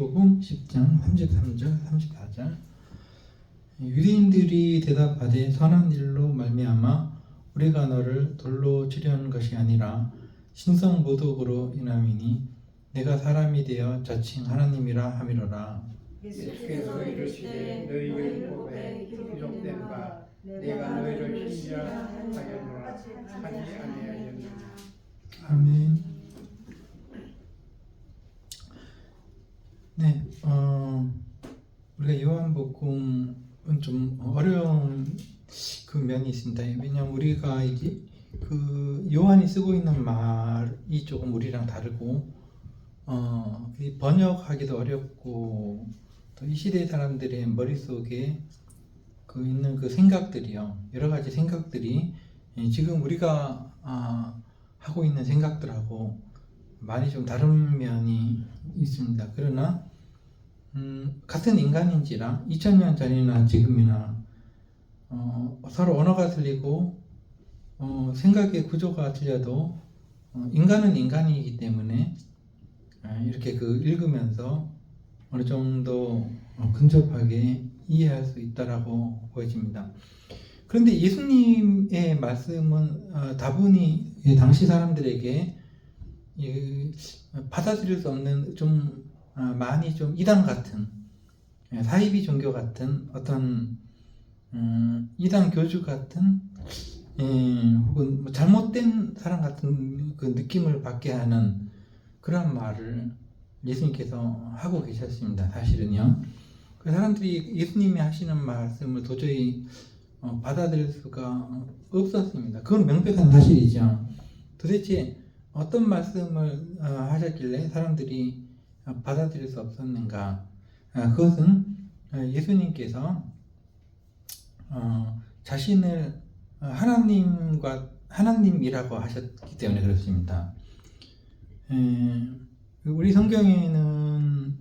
요한복음 10장 33절 34절. 유대인들이 대답하되 선한 일로 말미암아 우리가 너를 돌로 치려는 것이 아니라 신성 모독으로 인함이니 내가 사람이 되어 자칭 하나님이라 함이로라. 예수께서 이르시되 너희 율법에 기록된 바 내가 너희를 신뢰하였노라 하지 아니하였느냐. 아멘. 네, 우리가 요한복음은 좀 어려운 그 면이 있습니다. 왜냐하면 우리가 이제 그 요한이 쓰고 있는 말이 조금 우리랑 다르고, 번역하기도 어렵고, 또 이 시대 사람들의 머릿속에 그 있는 그 생각들이요, 여러 가지 생각들이 지금 우리가 하고 있는 생각들하고 많이 좀 다른 면이 있습니다. 그러나 같은 인간인지라 2000년 전이나 지금이나 서로 언어가 틀리고 생각의 구조가 틀려도 인간은 인간이기 때문에 이렇게 그 읽으면서 어느 정도 근접하게 이해할 수 있다라고 보여집니다. 그런데 예수님의 말씀은 다분히 당시 사람들에게 받아들일 수 없는 좀 많이 좀 이단 같은 사이비 종교 같은 어떤 이단 교주 같은 혹은 뭐 잘못된 사람 같은 그 느낌을 받게 하는 그런 말을 예수님께서 하고 계셨습니다. 사실은요. 그 사람들이 예수님이 하시는 말씀을 도저히 받아들일 수가 없었습니다. 그건 명백한 사실이죠. 도대체 어떤 말씀을 하셨길래 사람들이 받아들일 수 없었는가? 그것은 예수님께서 자신을 하나님이라고 하셨기 때문에 그렇습니다. 우리 성경에는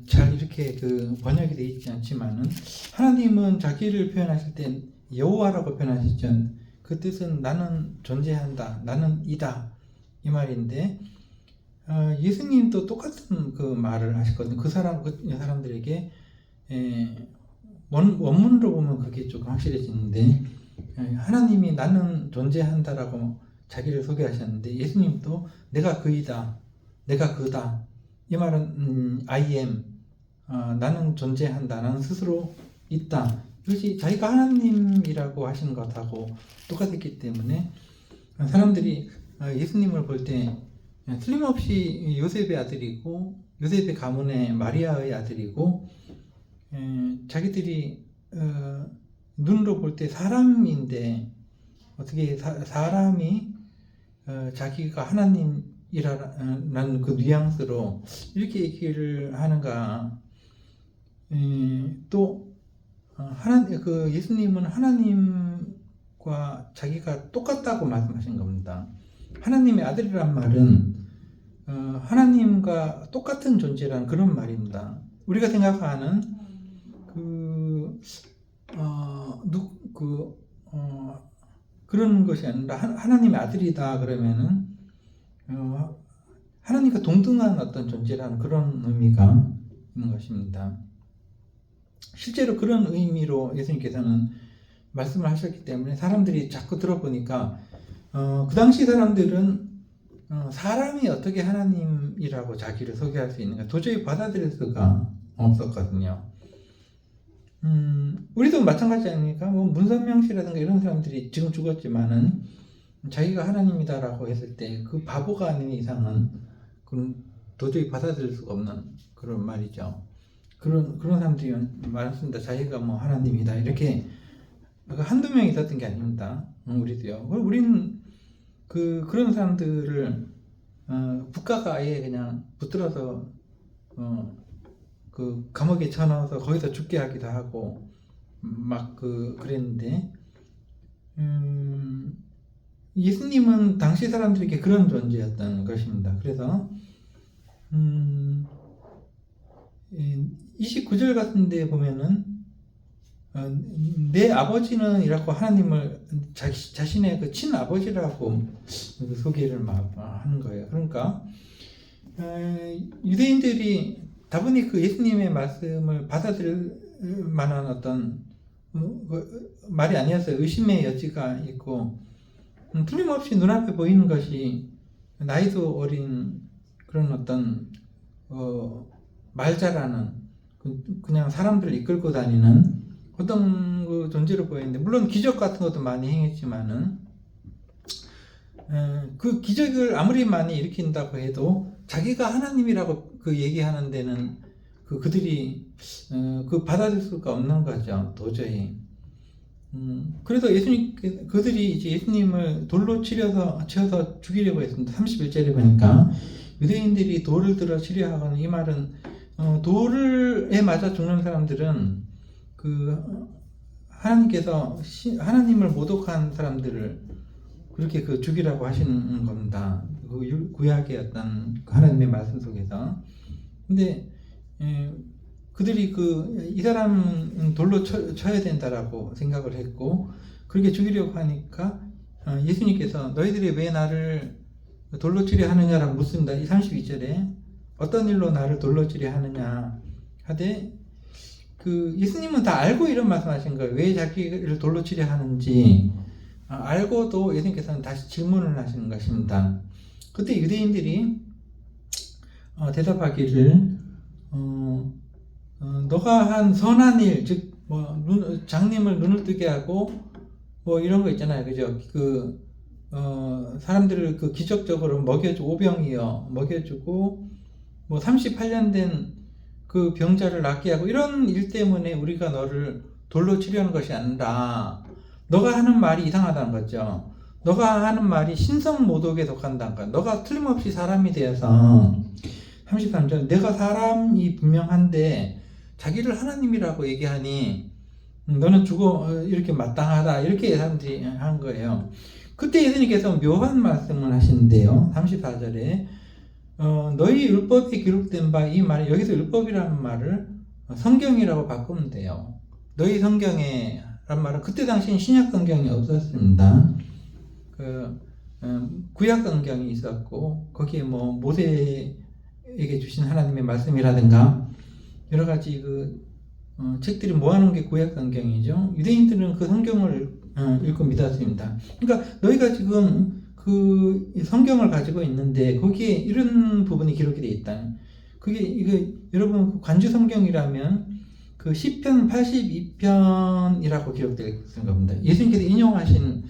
잘 이렇게 그 번역이 되어 있지 않지만은 하나님은 자기를 표현하실 때 여호와라고 표현하셨죠. 그 뜻은 나는 존재한다, 나는 이다 이 말인데 예수님도 똑같은 그 말을 하셨거든요. 그 사람들에게 원문으로 보면 그게 조금 확실해지는데 하나님이 나는 존재한다라고 자기를 소개하셨는데 예수님도 내가 그이다, 내가 그다 이 말은 I am, 나는 존재한다, 나는 스스로 있다. 이것이 자기가 하나님이라고 하신 것하고 똑같았기 때문에 사람들이 예수님을 볼 때 틀림없이 요셉의 아들이고 요셉의 가문의 마리아의 아들이고 자기들이 눈으로 볼 때 사람인데 어떻게 사람이 자기가 하나님이라는 그 뉘앙스로 이렇게 얘기를 하는가. 또 그 예수님은 하나님과 자기가 똑같다고 말씀하신 겁니다. 하나님의 아들이란 말은 하나님과 똑같은 존재라는 그런 말입니다. 우리가 생각하는 그런 것이 아니라 하나님의 아들이다 그러면은 하나님과 동등한 어떤 존재라는 그런 의미가 있는 것입니다. 실제로 그런 의미로 예수님께서는 말씀을 하셨기 때문에 사람들이 자꾸 들어보니까 그 당시 사람들은 사람이 어떻게 하나님이라고 자기를 소개할 수 있는가 도저히 받아들일 수가 없었거든요. 우리도 마찬가지 아닙니까? 뭐 문선명 씨라든가 이런 사람들이 지금 죽었지만은 자기가 하나님이다라고 했을 때 그 바보가 아닌 이상은 그건 도저히 받아들일 수가 없는 그런 말이죠. 그런 사람들이 말했습니다. 자기가 뭐 하나님이다 이렇게 한두 명 있었던 게 아닙니다. 우리도요. 우리는 그런 사람들을 국가가 아예 그냥 붙들어서 그 감옥에 쳐넣어서 거기서 죽게 하기도 하고 막 그랬는데 예수님은 당시 사람들에게 그런 존재였던 것입니다. 그래서 29절 같은 데 보면은 내 아버지는 이라고 하나님을 자신의 그 친아버지라고 소개를 하는 거예요. 그러니까 유대인들이 다분히 그 예수님의 말씀을 받아들일 만한 어떤 말이 아니었어요. 의심의 여지가 있고 틀림없이 눈앞에 보이는 것이 나이도 어린 그런 어떤 말 잘하는 그냥 사람들을 이끌고 다니는 어떤 그 존재로 보이는데, 물론 기적 같은 것도 많이 행했지만은 그 기적을 아무리 많이 일으킨다고 해도 자기가 하나님이라고 그 얘기하는 데는 그들이 그 받아들일 수가 없는 거죠, 도저히. 그래서 그들이 이제 예수님을 돌로 치어서 죽이려고 했습니다. 31절에 보니까 유대인들이 돌을 들어 치려 하거든. 이 말은 돌에 맞아 죽는 사람들은 그 하나님께서 하나님을 모독한 사람들을 그렇게 그 죽이라고 하시는 겁니다. 그 구약의 어떤 하나님의 말씀 속에서. 근데 그들이 이 사람은 돌로 쳐야 된다라고 생각을 했고, 그렇게 죽이려고 하니까 예수님께서 너희들이 왜 나를 돌로 치려 하느냐라고 묻습니다. 이 32절에 어떤 일로 나를 돌로 치려 하느냐 하되, 예수님은 다 알고 이런 말씀하신 거예요. 왜 자기를 돌로 치려 하는지 알고도 예수님께서는 다시 질문을 하시는 것입니다. 그때 유대인들이 대답하기를 너가 한 선한 일, 즉 장님을 눈을 뜨게 하고 이런 거 있잖아요, 그죠? 사람들을 기적적으로 오병이어 먹여주고 38년 된 그 병자를 낫게 하고 이런 일 때문에 우리가 너를 돌로 치려는 것이 아니라 너가 하는 말이 이상하다는 거죠. 너가 하는 말이 신성모독에 속한다는 거야. 너가 틀림없이 사람이 되어서 33절 내가 사람이 분명한데 자기를 하나님이라고 얘기하니 너는 죽어 이렇게 마땅하다, 이렇게 사람들이 한 거예요. 그때 예수님께서 묘한 말씀을 하시는데요. 34절에 너희 율법에 기록된 바, 이 말, 여기서 율법이라는 말을 성경이라고 바꾸면 돼요. 너희 성경에 란 말은 그때 당시엔 신약 성경이 없었습니다. 구약 성경이 있었고 거기에 모세에게 주신 하나님의 말씀이라든가 여러 가지 책들이 모아놓은 게 구약 성경이죠. 유대인들은 그 성경을 읽고 믿었습니다. 그러니까 너희가 지금 그 성경을 가지고 있는데 거기에 이런 부분이 기록이 되어 있다. 여러분 관주 성경이라면 그 시편 82편이라고 기록되어 있는 겁니다. 예수님께서 인용하신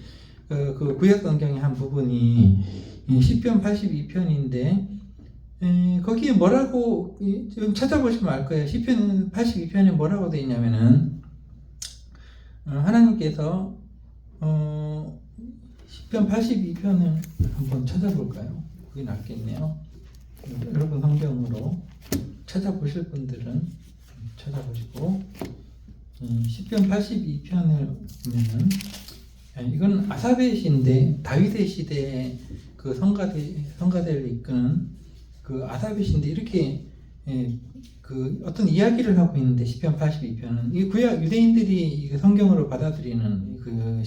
그 구약 성경의 한 부분이 시편 82편인데 거기에 뭐라고 좀 찾아보시면 알 거예요. 시편 82편에 뭐라고 되어 있냐면은 하나님께서 시편 82편을 한번 찾아볼까요? 그게 낫겠네요. 여러분 성경으로 찾아보실 분들은 찾아보시고 시편 82편을 보면은 이건 아사베 시인데 다윗의 시대에 그 성가대를 이끄는 그 아사베 시인데 이렇게 그 어떤 이야기를 하고 있는데 시편 82편은 이 구약 유대인들이 성경으로 받아들이는 그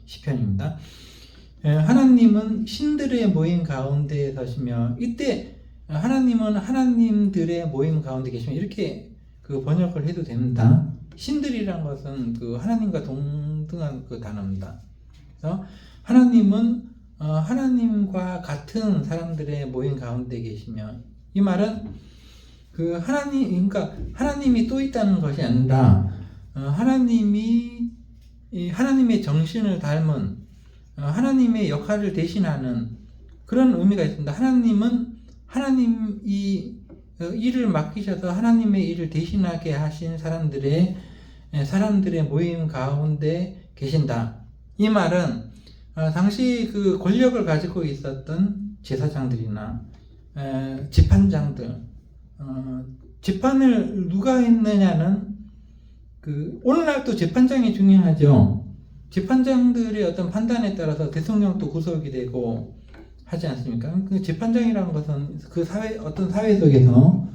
시편입니다. 하나님은 신들의 모임 가운데 서시며, 이때 하나님은 하나님들의 모임 가운데 계시며 이렇게 그 번역을 해도 됩니다. 신들이란 것은 그 하나님과 동등한 그 단어입니다. 그래서 하나님은 하나님과 같은 사람들의 모임 가운데 계시며, 이 말은 그러니까 하나님이 또 있다는 것이 아니라 하나님의 정신을 닮은 하나님의 역할을 대신하는 그런 의미가 있습니다. 하나님은 하나님이 일을 맡기셔서 하나님의 일을 대신하게 하신 사람들의 모임 가운데 계신다. 이 말은 당시 그 권력을 가지고 있었던 제사장들이나 재판장들, 재판을 누가 했느냐는 오늘날도 재판장이 중요하죠. 재판장들의 어떤 판단에 따라서 대통령도 구속이 되고 하지 않습니까? 그 재판장이라는 것은 어떤 사회 속에서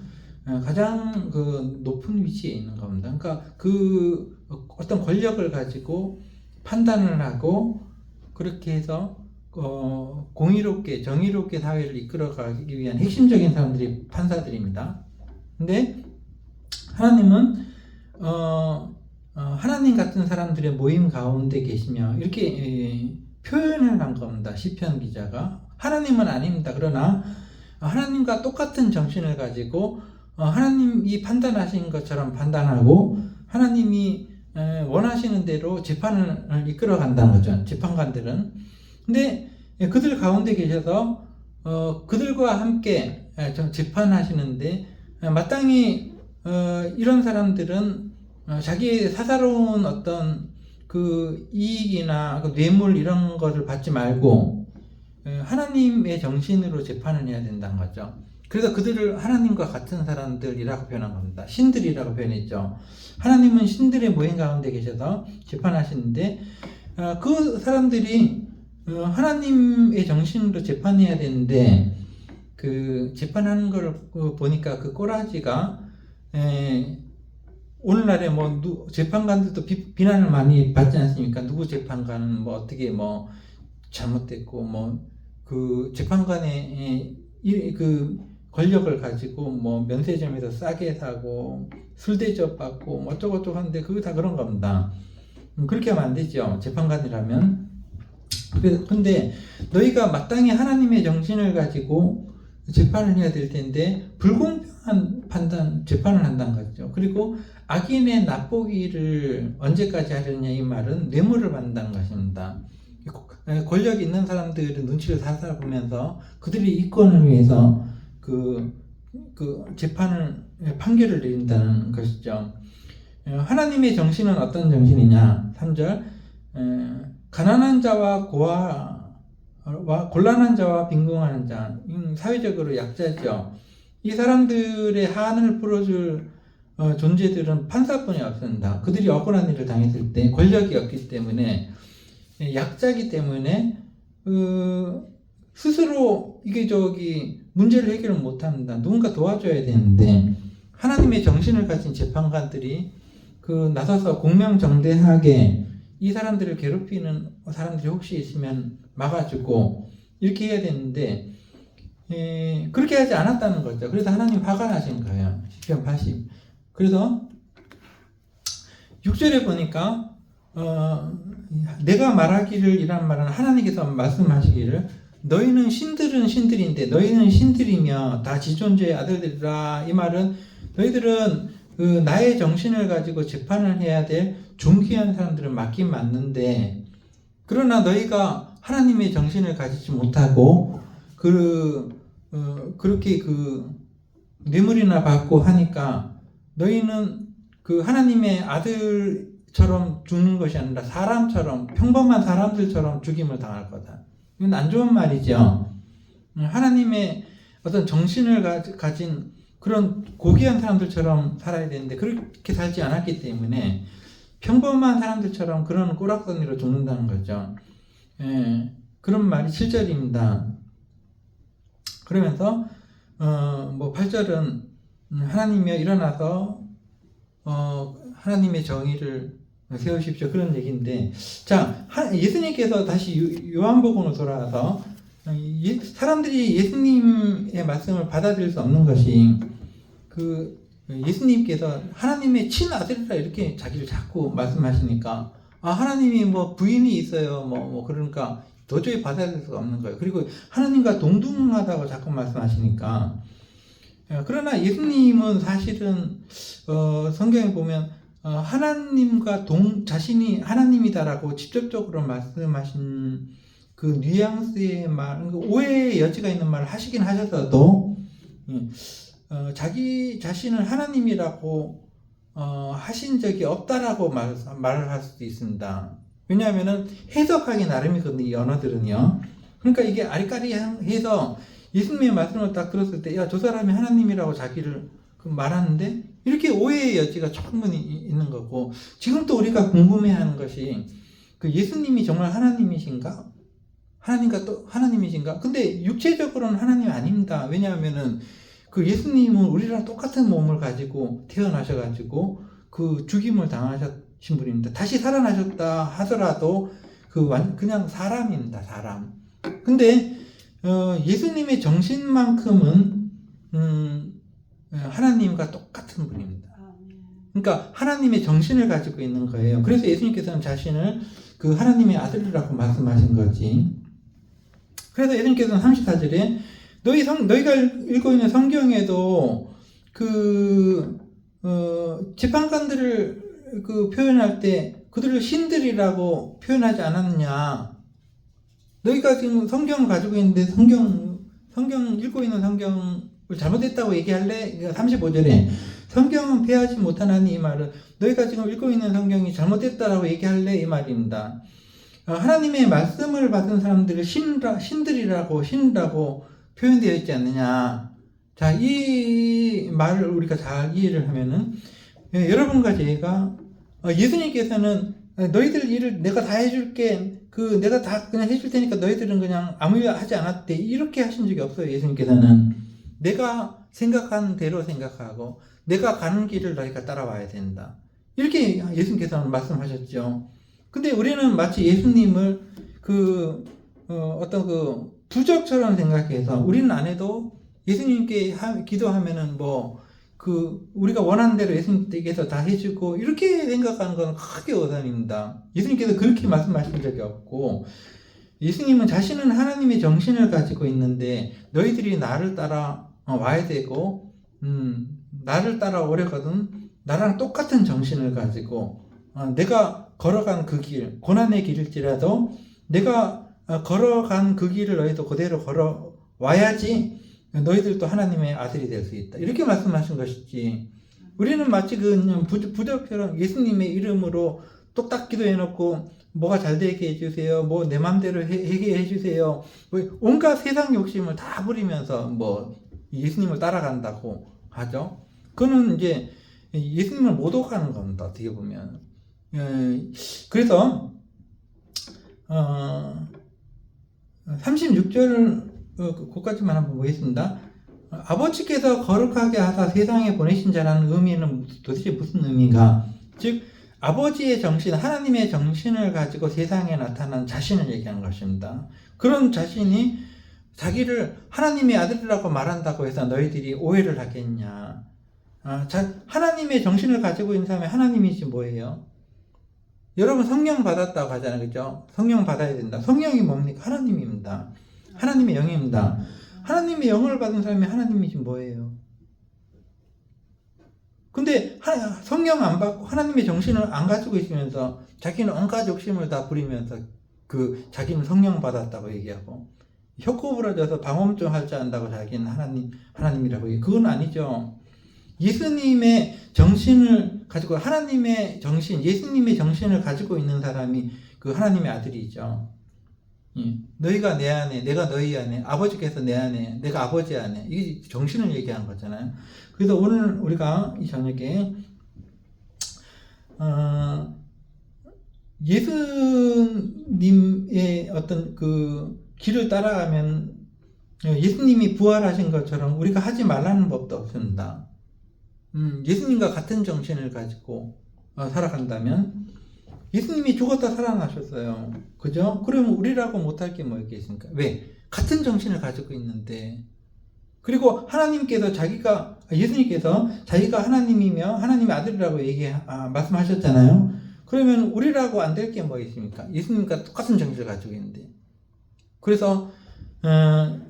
가장 높은 위치에 있는 겁니다. 그러니까 어떤 권력을 가지고 판단을 하고 그렇게 해서 공의롭게 정의롭게 사회를 이끌어가기 위한 핵심적인 사람들이 판사들입니다. 근데 하나님은 하나님 같은 사람들의 모임 가운데 계시며 이렇게 표현을 한 겁니다. 시편 기자가 하나님은 아닙니다. 그러나 하나님과 똑같은 정신을 가지고 하나님이 판단하신 것처럼 판단하고 하나님이 원하시는 대로 재판을 이끌어 간다는 거죠. 재판관들은. 근데 그들 가운데 계셔서 그들과 함께 재판하시는데 마땅히 이런 사람들은 자기의 사사로운 어떤 그 이익이나 그 뇌물 이런 것을 받지 말고 하나님의 정신으로 재판을 해야 된다는 거죠. 그래서 그들을 하나님과 같은 사람들이라고 표현한 겁니다. 신들이라고 표현했죠. 하나님은 신들의 모임 가운데 계셔서 재판하시는데 그 사람들이 하나님의 정신으로 재판해야 되는데 그 재판하는 걸 보니까 그 꼬라지가 오늘날에 뭐 재판관들도 비난을 많이 받지 않습니까? 누구 재판관은 뭐 어떻게 뭐 잘못됐고 뭐 그 재판관의 그 권력을 가지고 뭐 면세점에서 싸게 사고 술 대접 받고 뭐 어쩌고저쩌고 하는데 그거 다 그런 겁니다. 그렇게 하면 안 되죠. 재판관이라면. 근데 너희가 마땅히 하나님의 정신을 가지고 재판을 해야 될 텐데 불공평한 재판을 한다는 거죠. 그리고 악인의 납보기를 언제까지 하려냐 이 말은 뇌물을 받는다는 것입니다. 권력 있는 사람들은 눈치를 살살 보면서 그들의 이권을 위해서 그 판결을 내린다는 것이죠. 하나님의 정신은 어떤 정신이냐? 3절 가난한 자와 곤란한 자와 빈궁하는 자, 사회적으로 약자죠. 이 사람들의 한을 풀어줄 존재들은 판사뿐이 없습니다. 그들이 억울한 일을 당했을 때 권력이 없기 때문에 약자이기 때문에 스스로 문제를 해결을 못합니다. 누군가 도와줘야 되는데 하나님의 정신을 가진 재판관들이 나서서 공명정대하게 이 사람들을 괴롭히는 사람들이 혹시 있으면 막아주고 이렇게 해야 되는데 그렇게 하지 않았다는 거죠. 그래서 하나님 화가 나신 거예요. 시편 80. 그래서 6절에 보니까 내가 말하기를 이란 말은 하나님께서 말씀하시기를 너희는 신들은 신들인데 너희는 신들이며 다 지존주의 아들들이라. 이 말은 너희들은 나의 정신을 가지고 재판을 해야 될 존귀한 사람들은 맞긴 맞는데 그러나 너희가 하나님의 정신을 가지지 못하고 그렇게 뇌물이나 받고 하니까 너희는 하나님의 아들처럼 죽는 것이 아니라 사람처럼 평범한 사람들처럼 죽임을 당할 거다. 이건 안 좋은 말이죠. 하나님의 어떤 정신을 가진 그런 고귀한 사람들처럼 살아야 되는데 그렇게 살지 않았기 때문에 평범한 사람들처럼 그런 꼬락서니로 죽는다는 거죠. 그런 말이 7절입니다. 그러면서 8절은 하나님이여 일어나서 하나님의 정의를 세우십시오. 그런 얘기인데 자 예수님께서 다시 요한복음으로 돌아와서 사람들이 예수님의 말씀을 받아들일 수 없는 것이 예수님께서 하나님의 친아들이라 이렇게 자기를 자꾸 말씀하시니까 하나님이 뭐 부인이 있어요. 그러니까 도저히 받아들일 수가 없는 거예요. 그리고 하나님과 동등하다고 자꾸 말씀하시니까 그러나 예수님은 사실은 성경에 보면 하나님과 자신이 하나님이다라고 직접적으로 말씀하신 그 뉘앙스의 말, 오해의 여지가 있는 말을 하시긴 하셔도 자기 자신을 하나님이라고 하신 적이 없다라고 말을 할 수도 있습니다. 왜냐하면은 해석하기 나름이거든요, 이 언어들은요. 그러니까 이게 아리까리해서 예수님의 말씀을 딱 들었을 때, 야, 저 사람이 하나님이라고 자기를 말하는데, 이렇게 오해의 여지가 충분히 있는 거고, 지금 또 우리가 궁금해하는 것이, 예수님이 정말 하나님이신가? 하나님이신가? 근데 육체적으로는 하나님이 아닙니다. 왜냐하면은, 예수님은 우리랑 똑같은 몸을 가지고 태어나셔가지고, 죽임을 당하신 분입니다. 다시 살아나셨다 하더라도, 그냥 사람입니다, 사람. 근데 예수님의 정신만큼은 하나님과 똑같은 분입니다. 그러니까 하나님의 정신을 가지고 있는 거예요. 그래서 예수님께서는 자신을 그 하나님의 아들이라고 말씀하신 거지. 그래서 예수님께서는 34절에 너희가 읽고 있는 성경에도 재판관들을 표현할 때 그들을 신들이라고 표현하지 않았느냐. 너희가 지금 성경을 가지고 있는데 성경 읽고 있는 성경을 잘못했다고 얘기할래? 35절에 성경은 폐하지 못하나니 이 말은 너희가 지금 읽고 있는 성경이 잘못됐다라고 얘기할래? 이 말입니다. 하나님의 말씀을 받은 사람들을 신들이라고 표현되어 있지 않느냐. 자, 이 말을 우리가 잘 이해를 하면은 여러분과 제가 예수님께서는 너희들 일을 내가 다 해줄게. 내가 다 그냥 해줄 테니까 너희들은 그냥 아무 일 하지 않았대. 이렇게 하신 적이 없어요. 예수님께서는 내가 생각한 대로 생각하고 내가 가는 길을 너희가 따라와야 된다. 이렇게 예수님께서는 말씀하셨죠. 근데 우리는 마치 예수님을 어떤 부적처럼 생각해서 우리는 안 해도 예수님께 기도하면은 우리가 원하는 대로 예수님께서 다 해주고 이렇게 생각하는 건 크게 오산입니다. 예수님께서 그렇게 말씀하신 적이 없고 예수님은 자신은 하나님의 정신을 가지고 있는데 너희들이 나를 따라 와야 되고 나를 따라오려거든 나랑 똑같은 정신을 가지고 내가 걸어간 그 길, 고난의 길일지라도 내가 걸어간 그 길을 너희도 그대로 걸어와야지 너희들도 하나님의 아들이 될 수 있다. 이렇게 말씀하신 것이지. 우리는 마치 부적처럼 예수님의 이름으로 똑딱 기도해놓고 뭐가 잘 되게 해주세요. 내 맘대로 하게 해주세요. 온갖 세상 욕심을 다 부리면서 예수님을 따라간다고 하죠. 그거는 이제 예수님을 못 오가는 겁니다. 어떻게 보면. 그래서 36절 그까지만 한번 보겠습니다. 아버지께서 거룩하게 하사 세상에 보내신 자라는 의미는 도대체 무슨 의미인가? 즉 아버지의 정신, 하나님의 정신을 가지고 세상에 나타난 자신을 얘기하는 것입니다. 그런 자신이 자기를 하나님의 아들이라고 말한다고 해서 너희들이 오해를 하겠냐? 하나님의 정신을 가지고 있는 사람이 하나님이지 뭐예요? 여러분 성령 받았다고 하잖아요. 그죠? 성령 받아야 된다. 성령이 뭡니까? 하나님입니다. 하나님의 영입니다. 하나님의 영을 받은 사람이 하나님이지 뭐예요? 근데 성령 안 받고 하나님의 정신을 안 가지고 있으면서 자기는 온갖 욕심을 다 부리면서 자기는 성령 받았다고 얘기하고 혀코 부러져서 방언좀 할 줄 안다고 자기는 하나님이라고 얘기해. 그건 아니죠. 예수님의 정신을 가지고 하나님의 정신, 예수님의 정신을 가지고 있는 사람이 그 하나님의 아들이죠. 너희가 내 안에, 내가 너희 안에, 아버지께서 내 안에, 내가 아버지 안에, 이게 정신을 얘기한 거잖아요. 그래서 오늘 우리가 이 저녁에 예수님의 어떤 길을 따라가면 예수님이 부활하신 것처럼 우리가 하지 말라는 법도 없습니다. 예수님과 같은 정신을 가지고 살아간다면 예수님이 죽었다 살아나셨어요. 그죠? 그러면 우리라고 못할 게 뭐 있겠습니까? 왜? 같은 정신을 가지고 있는데. 그리고 예수님께서 자기가 하나님이며 하나님의 아들이라고 말씀하셨잖아요. 그러면 우리라고 안 될 게 뭐 있습니까? 예수님과 똑같은 정신을 가지고 있는데. 그래서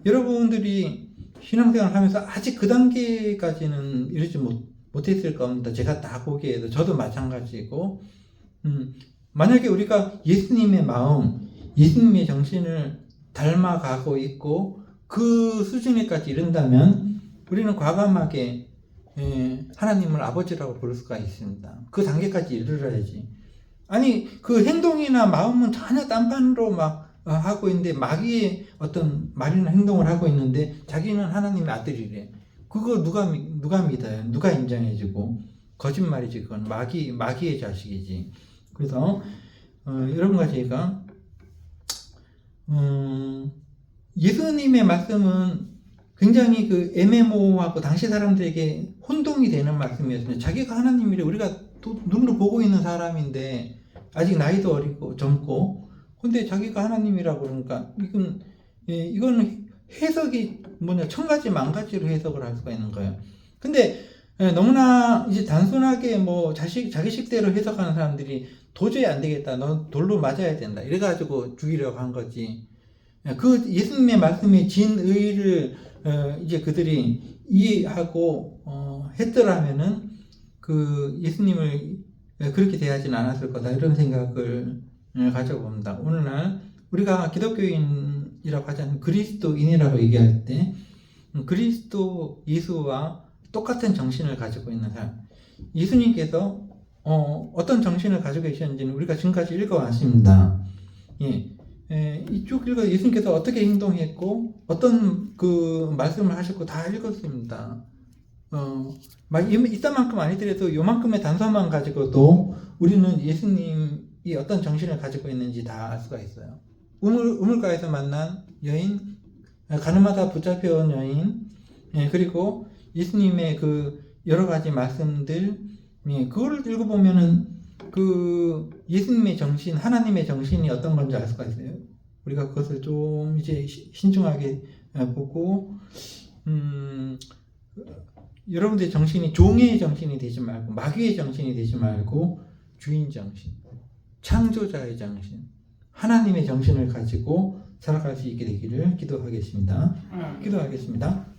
여러분들이 신앙생활을 하면서 아직 그 단계까지는 이르지 못했을 겁니다. 제가 다 보기에도 저도 마찬가지고 만약에 우리가 예수님의 마음, 예수님의 정신을 닮아가고 있고 그 수준에까지 이른다면 우리는 과감하게 하나님을 아버지라고 부를 수가 있습니다. 그 단계까지 이르러야지. 아니 그 행동이나 마음은 전혀 딴판으로 하고 있는데 마귀의 어떤 말이나 행동을 하고 있는데 자기는 하나님의 아들이래. 그거 누가 믿어요? 누가 인정해주고? 거짓말이지. 그건 마귀의 자식이지. 그래서 여러분과 제가 예수님의 말씀은 굉장히 애매모호하고 당시 사람들에게 혼동이 되는 말씀이었어요. 자기가 하나님이래. 우리가 눈으로 보고 있는 사람인데 아직 나이도 어리고 젊고 근데 자기가 하나님이라고 그러니까 이건 이거는 해석이 천 가지 만 가지로 해석을 할 수가 있는 거예요. 근데 너무나 이제 단순하게 자기 식대로 해석하는 사람들이 도저히 안 되겠다. 너 돌로 맞아야 된다. 이래가지고 죽이려고 한 거지. 그 예수님의 말씀이 진의를 이제 그들이 이해하고 했더라면은 그 예수님을 그렇게 대하지는 않았을 거다. 이런 생각을 가져봅니다. 오늘날 우리가 기독교인이라고 하지 않는 그리스도인이라고 얘기할 때 그리스도 예수와 똑같은 정신을 가지고 있는 사람, 예수님께서 어떤 정신을 가지고 계셨는지는 우리가 지금까지 읽어왔습니다. 이쪽 읽어 예수님께서 어떻게 행동했고 어떤 그 말씀을 하셨고 다 읽었습니다. 이따만큼 아니더라도 요만큼의 단서만 가지고도 우리는 예수님이 어떤 정신을 가지고 있는지 다 알 수가 있어요. 우물가에서 만난 여인, 가늠하다 붙잡혀온 여인, 그리고 예수님의 그 여러 가지 말씀들, 그거를 읽어보면은 그 예수님의 정신, 하나님의 정신이 어떤 건지 알 수가 있어요. 우리가 그것을 좀 이제 신중하게 보고, 여러분들의 정신이 종의 정신이 되지 말고, 마귀의 정신이 되지 말고, 주인 정신, 창조자의 정신, 하나님의 정신을 가지고 살아갈 수 있게 되기를 기도하겠습니다. 기도하겠습니다.